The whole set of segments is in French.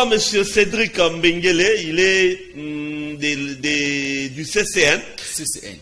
Monsieur Cédric Mbengele, il est du CCN.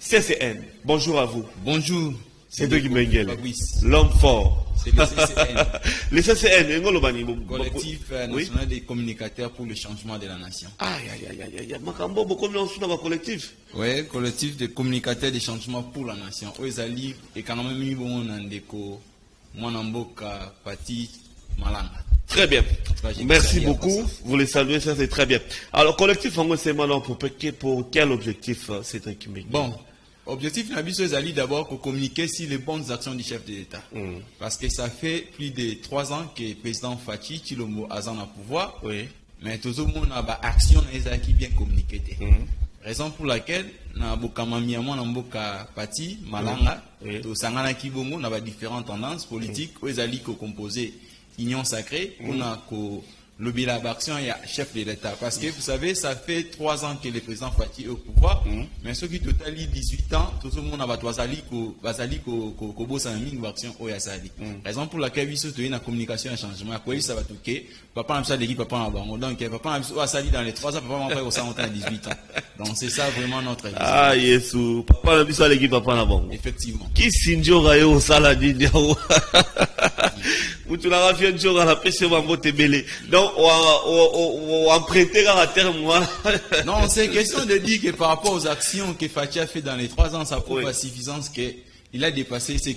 CCN. Bonjour à vous. Bonjour. Cédric Mbengele, l'homme fort. C'est le CCN. Le CCN, Collectif national des communicateurs pour le changement de la nation. Aïe. Makambo, beaucoup de gens dans collectif. Oui, collectif de communicateurs de changement pour la nation. Ozali et quand même mis bon ndeko Mwanamboka Pati Malanga. Très bien. Merci beaucoup. Vous les saluez, ça c'est très bien. Alors, collectif, c'est maintenant pour quel objectif, Cédric Mbengele? Bon, objectif Nabiso Ezali d'abord pour communiquer sur les bonnes actions du chef de l'État. Parce que ça fait plus de 3 ans que le président Fachi Chilombo Azan a pouvoir. Oui. Mais tout le monde a une action qui bien communiquée. Raison pour laquelle, na bokamamiamon na mboka Pati Malanga, to sangana kibongo na ba différentes tendances politiques Ezali ko composer Union sacrée, on a lobby la action et chef de l'État. Parce que vous savez, ça fait 3 ans que le président Fachi est au pouvoir, mais ceux qui totalent 18 ans, tout le monde a basali ko bossa mingi action au yasali. Raison pour laquelle il se trouve une communication et changement. Quoi ça va toucher papa n'a pas l'équipe papa n'a pas donc papa n'a sali dans les 3 ans papa m'a fait au 100 ans 18 ans. Donc c'est ça vraiment notre vision. Ah Yesu, papa n'a pas l'équipe papa n'a pas. Effectivement. Qui sinjo rayo sala dindiao. Où tu l'as fait un jour à la pêche au Motebele. Donc, on prêtait à terre, moi. Non, c'est question de dire que par rapport aux actions que Fachi a fait dans les 3 ans, ça prouve la suffisance qu'il a dépassé ses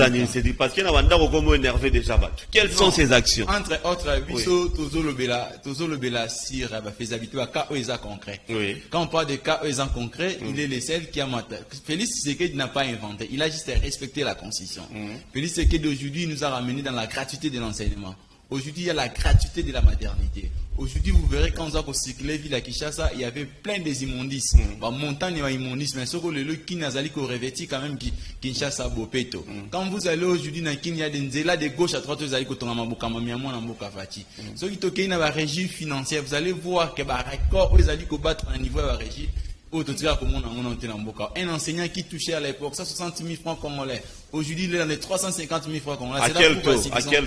années. C'est dit parce qu'il y a un comme énervé déjà. Quelles sont ses actions? Entre autres, Bisso, Tozo Lobela, Sir, faisabilité, cas concret. Quand on parle de cas concret, il est le seul qui a maté. Félix Tshisekedi n'a pas inventé. Il a juste respecté la Constitution. Félix Tshisekedi aujourd'hui nous a ramené dans la gratuité de l'enseignement. Aujourd'hui, il y a la gratuité de la maternité. Aujourd'hui, vous verrez quand vous avez circulé ville à Kinshasa, il y avait plein des immondices. Montagne et immondices, mais ce que le qui n'a pas revêti quand même Kinshasa Bopeto. Quand vous allez aujourd'hui dans Kenya, il y a des nzela de gauche à droite, vous allez côté Mabuka Mamiamon Namboka Fati. Ce qui toque dans la régie financière, vous allez voir que le record, vous allez battre un niveau de la régie. Un enseignant qui touchait à l'époque 160 000 francs congolais. Aujourd'hui, il est dans les 350 000 francs congolais. À quel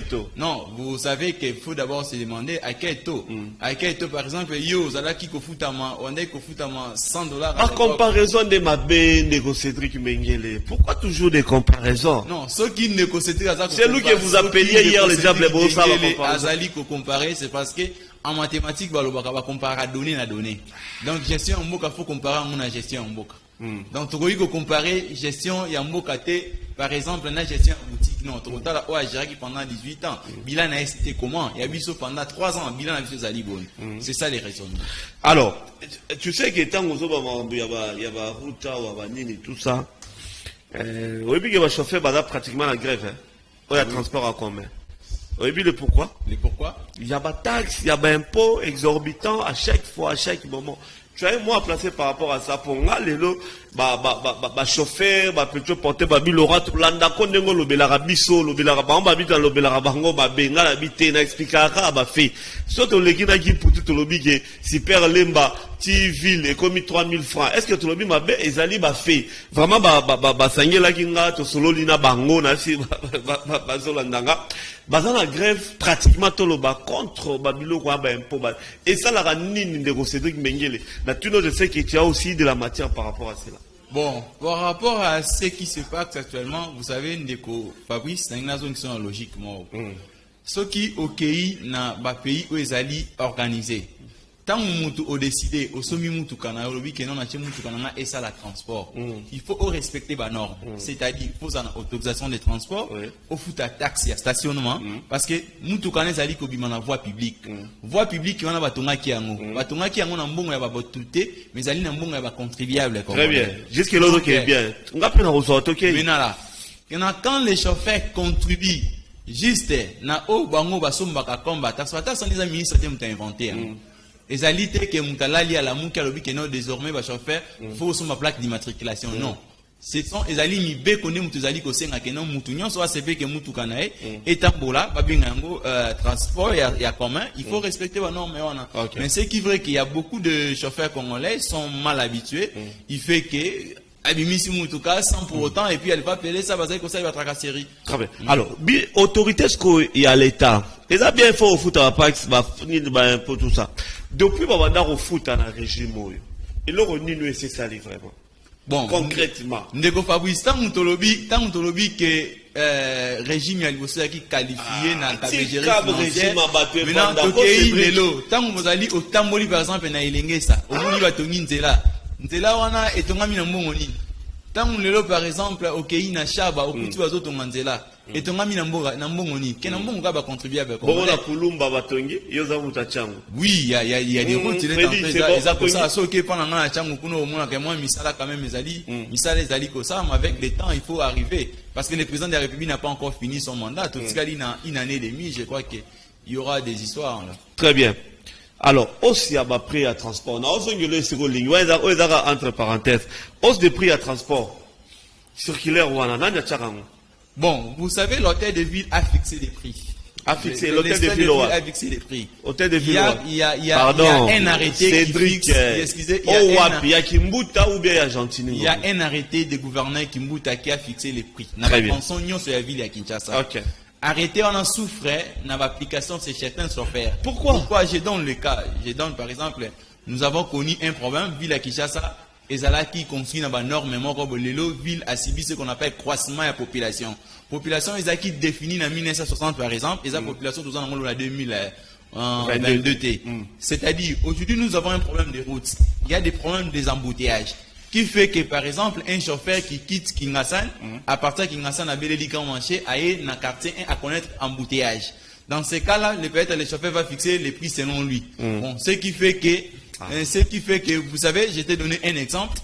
taux? Non, vous savez qu'il faut d'abord se demander à quel taux. À quel taux, par exemple, yo, Zalaki Kofutama, on est Kofutama $100. En comparaison de ma benne, Cédric Mbengele, pourquoi toujours des comparaisons? Non, ceux qui ne considèrent c'est nous que vous appeliez hier le diable Bossa. Azali ko comparer, c'est parce que en mathématiques, on va comparer à données à données. Donc, gestion en Mboka, il faut comparer à mon gestion en Mboka. Donc, tu peux comparer gestion en Mboka, par exemple, la gestion en boutique. Non, tu as géré pendant 18 ans. Bilan a été comment? Il y a eu pendant 3 ans. Bilan a été Zalibon. C'est ça les raisons. Alors, tu sais que tant qu'il y a Ruta, tout ça, oui, il y a chauffeur pratiquement la grève. Il y a transport en commun. Oui, le pourquoi? Il y a des taxes, il y a des impôts exorbitants à chaque fois, à chaque moment. Tu as un mois placé par rapport à ça pour moi, les chauffeur, plutôt porter, Laura, Landa, Kondengo, Lobelara Bisso, Lobelara Bamba, dans Lobelara Bango, Benga, l'habité, n'a expliqué à fait. Surtout les Guinéens qui pour tout le big, si perd Lemba, Tiville, et commis 3 000 francs. Est-ce que tout le monde m'a fait, Ezali m'a fait. Vraiment, Sangé la Ginga, to solo lina bango, na si, Bazolandanga. Dans la grève, pratiquement tout le bas contre Babilo, et ça, la ranine de Cédric Mbengele. Naturellement, je sais que tu as aussi de la matière par rapport à cela. Bon, par rapport à ce qui se passe actuellement, vous savez, Ndeko Fabrice, c'est une zone qui sont logiquement. Ce qui, au pays, n'a pas pays où ils allaient organiser. Tant que vous décidez, au sommet de Kana, au que non, et ça, la transport. Il faut respecter les normes. C'est-à-dire, il faut une autorisation de transport, il faut ta taxe et stationnement, parce que Moutoukana, ça dit qu'on a la voie publique. Voie publique, on a batonga qui a un batonga qui a un bon, il va tout, mais il y a un bon, il va contribuable. Très bien. Jusque l'autre qui est bien. On va prendre aux autres, ok? Maintenant là, quand les chauffeurs contribuent, juste, na o bango basomba combat, taxe, les amis, ça t'es inventé. Les alités que Moutalali à la Mouka lobby que non désormais va chauffeur faut sur ma plaque d'immatriculation. Non. Ce sont les alis mi be connaît Moutazali ko senga que non Moutunion soit c'est que Moutoukanae et tambola babingango transport il y a commun, il faut respecter les normes mais c'est qui vrai qu'il y a beaucoup de chauffeurs congolais sont mal habitués, il fait que abimisi mutuka sans pour autant et puis elle va appeler ça parce que ça il va tracasserie. Très bien. Alors, autorité ce qu'il y a l'État. Et ça bien fait au foot à pas finir pour tout ça. Depuis babanda au foot dans le régime et là on nous c'est ça vraiment. Bon, concrètement. Ndeko Fabrice tant mutolobi que régime ya liboso qui qualifié na tabégérie financière. Maintenant tokei lelo tant mozali otamboli par exemple na elengesa omoni batongi nzela wana etongami na mbongo nini. Tant lelo par exemple okei na shaba okuti bazotonga nzela etongami na mbongo nini ke na mbongo ka ba contribuer avec bon na kulumba batongi yoza mutachango. Oui, il y a des routes les pour ça so que pendant na chango kuno omona que moi misala quand même misala ezali ko ça mais avec le temps il faut arriver parce que le président de la République n'a pas encore fini son mandat tout ce qu'il a une année et demie je crois que il y aura des histoires là. Très bien. Alors, aussi à bas prix à transport. On a aussi une sur ligne. Entre parenthèses, hausse des prix à transport. Circulaire ou bon, vous savez, l'hôtel de ville a fixé des prix. A fixé, l'hôtel de ville a fixé des prix. Hôtel de ville. Il y a un arrêté Cédric, qui fixe. Excusez, il y a Kimbuta ou bien Argentine. Il y a un arrêté de gouverneur Kimbuta qui a fixé les prix. Très bien. Sur la ville à Kinshasa. Ok. Arrêter on en souffrait dans l'application c'est certains software. Pourquoi je donne le cas. Je donne par exemple, nous avons connu un problème, ville à Kinshasa, et là qui construit dans énormément comme l'élo, ville a subi ce qu'on appelle croissement de la population. Population est qui définie en 1960 par exemple, et la population tout en 2022 T. C'est-à-dire, aujourd'hui nous avons un problème de routes. Il y a des problèmes des embouteillages. Qui fait que, par exemple, un chauffeur qui quitte Kingassan, à partir de Kingassan, à Beleli, quand marché, aille dans le quartier 1 à connaître embouteillage. Dans ces cas-là, le chauffeur va fixer les prix selon lui. Bon, ce qui fait que, vous savez, je t'ai donné un exemple.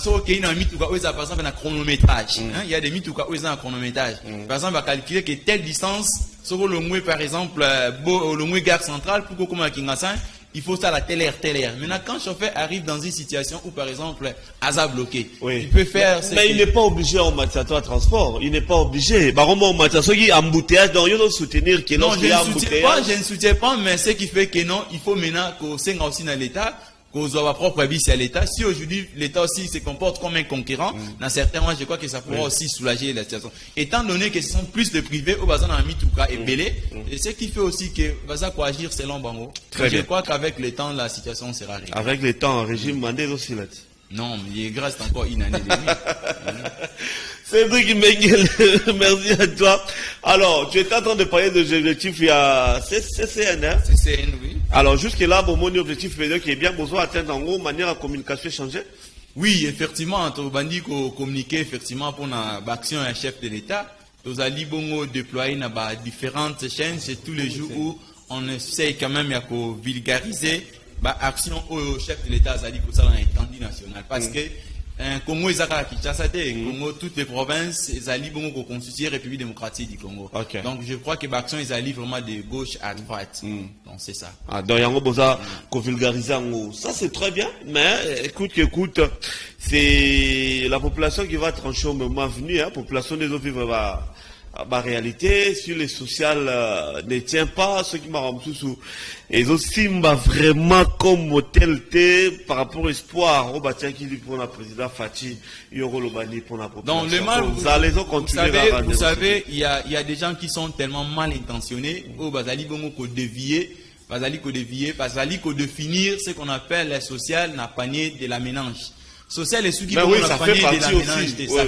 Sauf qu'il y a un mythe par exemple, un chronométrage. Il y a des mythes où il y a un chronométrage. Par exemple, on va calculer que telle distance, sur le moins, par exemple, le moins gare centrale, pour qu'on à Kingassan, il faut ça à telle heure. Maintenant, quand le chauffeur arrive dans une situation où, par exemple, Asa bloqué, il peut faire... Mais il n'est pas obligé en matière de transport. Il n'est pas obligé. Par contre, en matière de embouteillage, donc il doit soutenir que non, je ne soutiens pas, mais ce qui fait que non, il faut maintenant qu'on s'engage aussi dans l'État, qu'on soit propre avis à l'État. Si aujourd'hui l'État aussi se comporte comme un concurrent, dans certains mois, je crois que ça pourra aussi soulager la situation. Étant donné que ce sont plus de privés, au bazar dans Mitouka et Belé, et ce qui fait aussi que Baza quoi agir selon Bango. Je crois qu'avec le temps, la situation sera réglée. Avec le temps, régime mandé aussi là. Non, mais il est grâce encore une année et demie. Cédric Mengel, merci à toi. Alors, tu étais en train de parler de l'objectif, il y a CCN, hein? CCN, oui. Alors, jusque-là, mon objectif qui est bien besoin d'atteindre en gros manière de communication changer. Oui, effectivement, entre bandi communiquer effectivement pour l'action un chef de l'État. Nous allons bongo déployer dans différentes chaînes, c'est tous les jours où on essaye quand même de vulgariser l'action au chef de l'État, c'est-à-dire pour ça dans l'étendue nationale. Parce que Congo est à Kinshasa, Congo, toutes les provinces, ils allient bongo constituer la République démocratique du Congo. Okay. Donc je crois que l'action ils allient vraiment de gauche à droite. Donc c'est ça. Ah, donc il y a un besoin qu'on vulgarise en haut. Ça c'est très bien, mais écoute, c'est la population qui va trancher au moment venu. La population des autres vivre la réalité sur les sociales ne tient pas. Ceux qui m'ont sous et aussi vraiment comme tel par rapport à espoir au bâtiment qui lui pour la président Fati Yoro Lobani pour la population. Donc le mal, vous savez, il y a des gens qui sont tellement mal intentionnés au Bazali Bongo qu'on dévier, Bazali qu'on définir ce qu'on appelle la sociale n'a panier de la ménage. Social et ce qui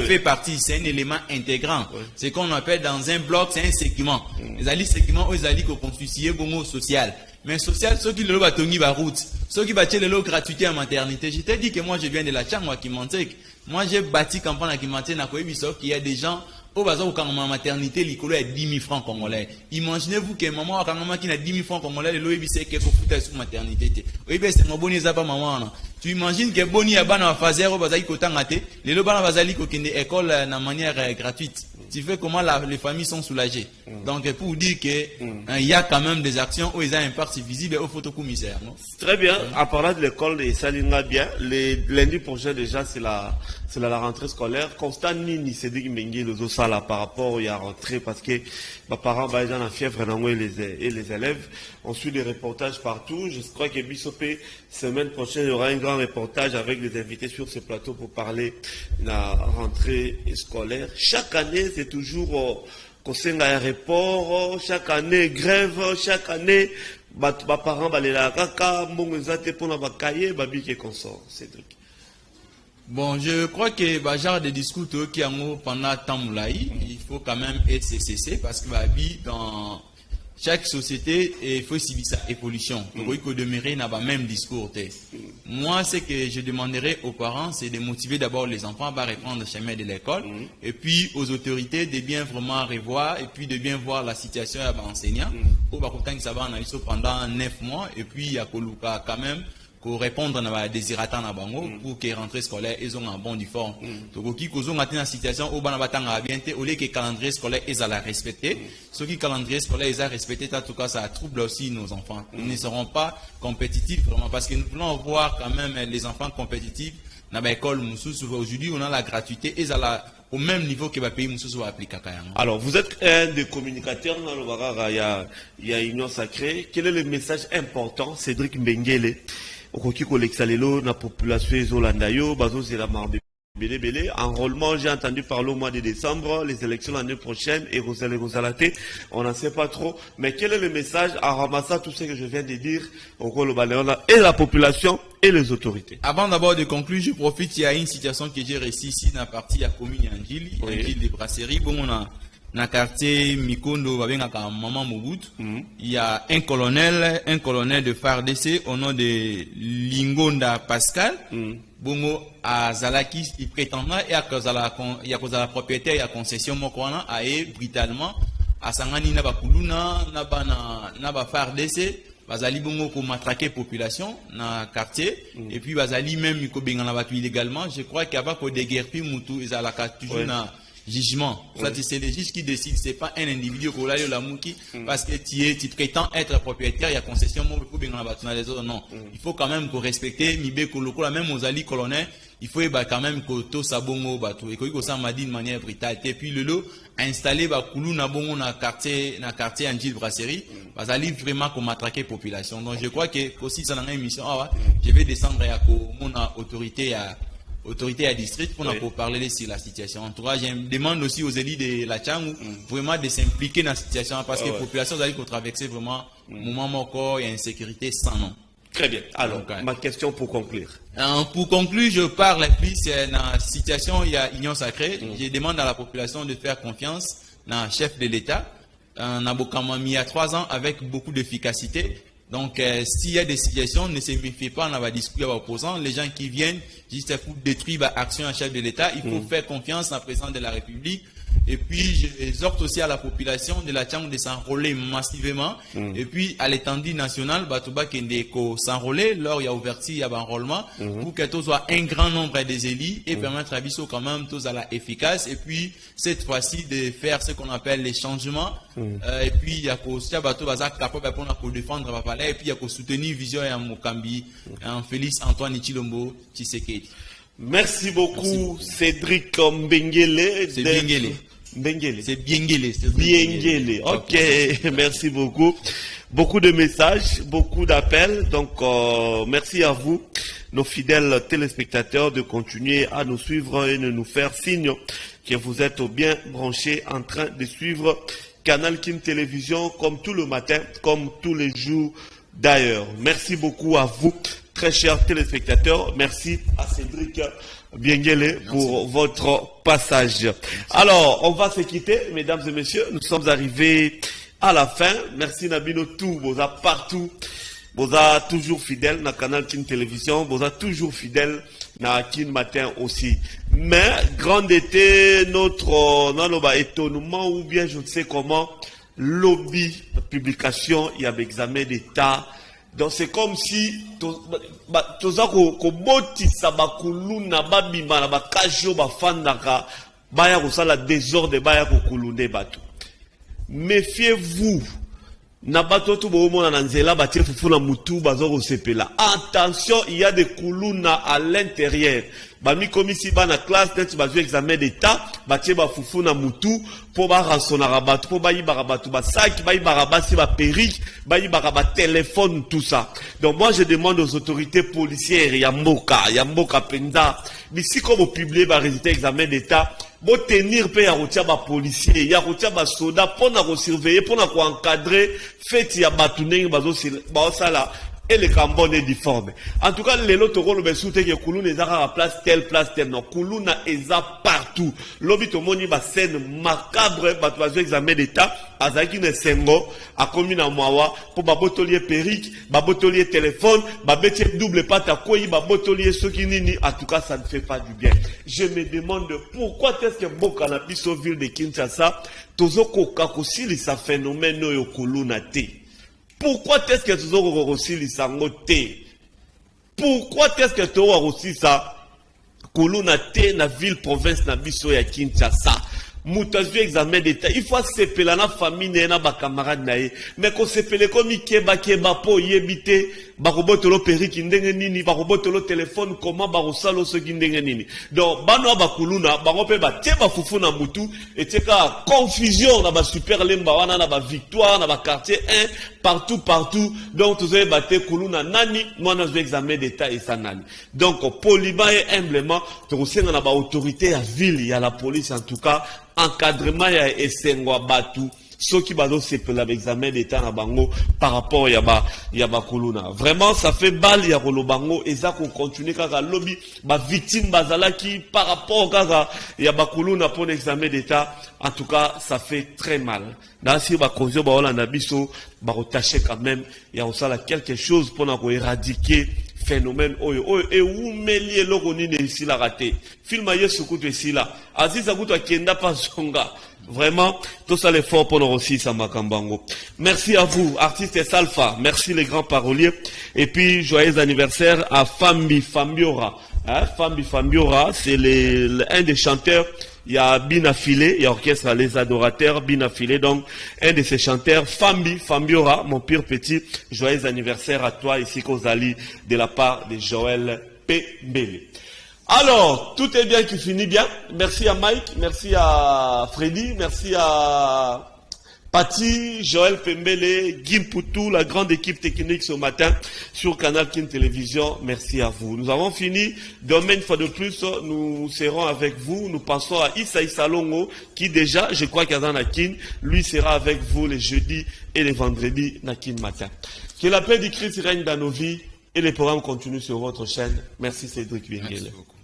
fait partie, c'est un élément intégrant. C'est ce qu'on appelle dans un bloc, c'est un segment. Les alliés segments, les alliés qu'on constitue bongo social. Mais social, ceux qui le batongi ba route, ceux qui battent le gratuité en maternité. Je t'ai dit que moi je viens de la Tchangwa qui Kimantek. Moi j'ai bâti campagne à Kimantek na Koebiso qu'il y a des gens au bazar où quand ma maternité l'école est 10 000 francs congolais. Imaginez-vous que maman quand maman qui a 10 000 francs congolais, le loebise que pour foutre sur maternité. Oui ben c'est mon boni ça pas maman. Tu imagines que boni a bana fazer au bazar ko tangate, le lo bana bazali ko kende école na manière gratuite. tu fais comment les familles sont soulagées. Donc, pour dire que il y a quand même des actions où ils ont un impact visible au photocommissaire. Très bien. À part de l'école de Salinga bien, lundi prochain déjà, c'est la rentrée scolaire. Constat Nini, c'est dit que les Osala par rapport à la rentrée parce que mes parents vont être en fièvre et les élèves. On suit des reportages partout. Je crois que Bissopé, semaine prochaine, il y aura un grand reportage avec des invités sur ce plateau pour parler de la rentrée scolaire. Chaque année, c'est toujours Kosenga aéroport, chaque année grève, chaque année, mes parents vont aller là, kaka, mon ezate pour la cahier, babi qui consort, Cédric. Bon, je crois que genre de discours qui ont pendant tant moulaï, il faut quand même être cessé parce que dans chaque société, il faut suivre sa évolution. Il faut demeurer dans le même discours. Moi, ce que je demanderais aux parents, c'est de motiver d'abord les enfants à reprendre le chemin de l'école, et puis aux autorités de bien vraiment revoir, et puis de bien voir la situation à l'enseignant. Ça va analyser pendant 9 mois, et puis il y a quand même pour répondre à des désirata na bango pour que rentrée scolaire ils ont un bon uniforme. Donc qui causons maintenant une situation où bana batanga bien au lieu que calendrier scolaire ils allaient respecter. Ceux qui calendrier scolaire ils a respecté en tout cas ça trouble aussi nos enfants. Ils ne seront pas compétitifs vraiment parce que nous voulons voir quand même les enfants compétitifs dans l'école Moussous. Aujourd'hui on a la gratuité ils allaient au même niveau que le pays Moussous va appliquer. Alors vous êtes un des communicateurs dans le Barara, il y a Union Sacrée. Quel est le message important, Cédric Mbengele? La population isolandayo, bazo c'est la marde. Enrôlement, j'ai entendu parler au mois de décembre, les élections l'année prochaine, et Rosalate, on n'en sait pas trop. Mais quel est le message à ramasser tout ce que je viens de dire au et la population et les autorités? Avant d'abord de conclure, je profite, il y a une situation que j'ai réussi ici dans la partie à commune Angili, Angili des Brasseries. Bon, on a dans le quartier Mikondo, avec Maman Mobutu, il y a un colonel de FARDC au nom de Lingonda Pascal. Bongo à Zalaki, il prétendant et à cause de la propriétaire et à concession Mokwana a brutalement à Sangani Nabakuluna, Naba FARDC, Bazali Bongo pour matraquer population dans le quartier, et puis Bazali même Miko Bengana Batu illégalement. Je crois qu'il y a pas que des guerres, puis Moutou et Zalaka toujours dans jugement. C'est le juge qui décide, c'est pas un individu parce que tu prétends être propriétaire, il y a concession, non. Il faut quand même respecter Mibé Koloko, même aux alliés colonels, il faut quand même que tout ça bongo bateau et que ça m'a dit de manière brutale. Et puis le lot installé Koulou na bongo na quartier Angile Brasserie, bazali vraiment comme matraquer population. Donc je crois que aussi ça dans une émission, je vais descendre à mon autorité à district pour parler sur la situation. En tout cas, je demande aussi aux élus de la Tchangou vraiment de s'impliquer dans la situation parce que la population va traverser vraiment un moment encore et insécurité sans nom. Très bien. Alors, ma question pour conclure. Pour conclure, je parle plus dans la situation, il y a Union Sacrée. Je demande à la population de faire confiance dans le chef de l'État. On a mis à 3 ans avec beaucoup d'efficacité. Donc, s'il y a des situations, ne se méfiez pas, on va discuter avec opposants. Les gens qui viennent juste pour détruire l'action en chef de l'État, il faut faire confiance en président de la République. Et puis, j'exhorte aussi à la population de la Tchang de s'enrôler massivement. Et puis, à l'étendue nationale, Batouba Kendeko s'enrôler, lors il y a ouverture, il y a un enrôlement, pour que tout soit un grand nombre des élus et permettre à Bissot quand même tous à la efficace. Et puis, cette fois-ci, de faire ce qu'on appelle les changements. Et puis, il y a aussi Batou Bazak capable pour défendre le palais. Et puis, il y a soutenir Vision et Mokambi, Félix Antoine Ichilombo, Tshisekedi. Merci beaucoup, Cédric Mbengele. C'est Mbengele. Mbengele. C'est Biengele. Biengele. Ok, merci beaucoup. Beaucoup de messages, beaucoup d'appels. Donc, merci à vous, nos fidèles téléspectateurs, de continuer à nous suivre et de nous faire signe que vous êtes bien branchés en train de suivre Canal Kin Télévision comme tout le matin, comme tous les jours d'ailleurs. Merci beaucoup à vous, très chers téléspectateurs. Merci à Cédric Biengele pour votre passage. Alors, on va se quitter, mesdames et messieurs. Nous sommes arrivés à la fin. Merci Nabino tout, vous êtes partout. Vous êtes toujours fidèles dans Canal Kin Télévision. Vous êtes toujours fidèles dans Kin Matin aussi. Mais, grand été, notre étonnement ou bien je ne sais comment, lobby, publication, il y a examen d'État. Donc c'est comme si toza ko boti sabakulu na babima na bakajo bafandaka baya kosala désordre baya kokulunde bato. Méfiez-vous. Na bato tu bomona na nzela batie fufu na mutu bazo kosepela. Attention, il y a des kuluna à l'intérieur. Bami komisi ba na classe net bazo examen d'état, batie ba fufu na mutu po ba ransona bato, po ba yibara bato ba sac, ba yibara basi ba perruque, ba yibara ba téléphone, tout ça. Donc moi je demande aux autorités policières ya mboka penza, d'ici comme au publier ba résultat examen d'état, bo tenir pe ya rotia ba policier, ya rotia ba soda pour na surveiller, pour na encadrer fait ya batu ndenge bazo sala et le cambon est difforme. En tout cas, les lots toro le besoute que Koulouna est à place telle non. Koulouna est partout. L'obit au moni ba scène macabre batouazo examen d'état azaki ne sengo a commune à Mwawa pour babotolier perruque, babotolier téléphone, babetier double pâte à koi, babotolier sokinini. En tout cas, ça ne fait pas du bien. Je me demande pourquoi est-ce que Boka na biso ville de Kinshasa tozo koka kosili sa phénomène yo Koulouna te. Pourquoi est-ce que tu as reçu les sangotés? Pourquoi est-ce que tu as reçu ça? Koulouna te na ville province na biso ya Kinshasa. Moutazu examen d'état. Il faut s'épeler na famille na ba camarade na ye. Mais qu'on s'épele comme keba po yebite bakobotolo perruque ndenge nini bakobotolo téléphone comment barosalo ce ki ndenge nini. Donc bano ba Koulouna bango pe ba te ba fufu na mutu et ka confusion na ba super lemba wana na ba victoire na ba quartier 1 partout. Donc tous les baté Koulouna nani moi na examen d'état et ça nani. Donc poliba et humblement to senga na ba autorité à ville ya la police en tout cas encadrement ya esengwa batu ceux qui bazo sepela examen d'état na bango par rapport ya ba Koulouna. Vraiment ça fait balle ya kolobango et ça qu'on continue kaka lobby ba victime bazala qui par rapport kaka ya ba Koulouna pour l'examen d'état. En tout cas ça fait très mal. Dans si ba kozio ba Hollande biso ba retacher quand même ya osala quelque chose pour na ko éradiquer phénomène et où mêler l'oroni ne ici la raté film à yesu kutu ici là Aziz Akutu akenda pas songa vraiment tout ça l'effort pour nous aussi ça makambango. Merci à vous artiste Salfa, merci les grands paroliers et puis joyeux anniversaire à Fambiora Fambiora c'est un des chanteurs. Il y a Binafilé, il y a orchestre Les Adorateurs, Binafilé, donc un de ces chanteurs, Fambiora, mon pire petit, joyeux anniversaire à toi ici Kozali de la part de Joël Pembele. Alors, tout est bien qui finit bien. Merci à Mike, merci à Freddy, merci à Pati, Joël Pembele, Gim Poutou, la grande équipe technique ce matin sur Canal Kin Télévision. Merci à vous. Nous avons fini. Demain, une fois de plus, nous serons avec vous. Nous passons à Issa Longo, qui déjà, je crois qu'il y a dans Nakin, lui sera avec vous les jeudis et les vendredis Nakin matin. Que la paix du Christ règne dans nos vies et les programmes continuent sur votre chaîne. Merci Cédric Wingele. Merci beaucoup.